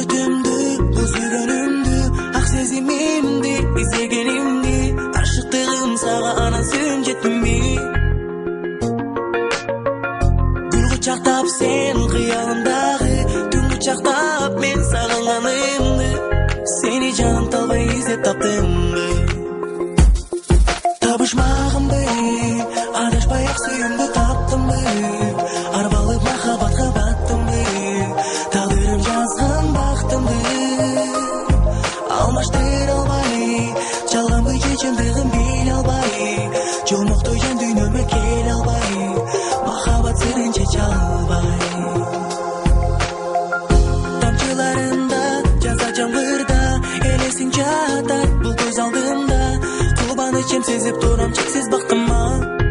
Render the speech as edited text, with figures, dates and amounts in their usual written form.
үмүтүмдү, бул сүйгөнүмдү, ак сезимимди изегенимди, ашыктыгым сага анан сүйүн жетимби. Гүл кучактап сен кыялымдагы, түн кучактап мен сагынганымды, сени жаным талбай издеп таптымбы. Табышмагымбы, адашпай ак сүйүүмдү таптымбы, арбалып махабатка баттымбы, тагдырым жазган бактымды алмаштыра албай, жалганбы же чындыгын биле албай, жолмоктой жан дүйнөмө келе албай, махабат сырын чече албай. Тамчыларында жаза жамгырда элесиң жатат бул көз алдымда, кубанычым сезип турам чексиз бактыма.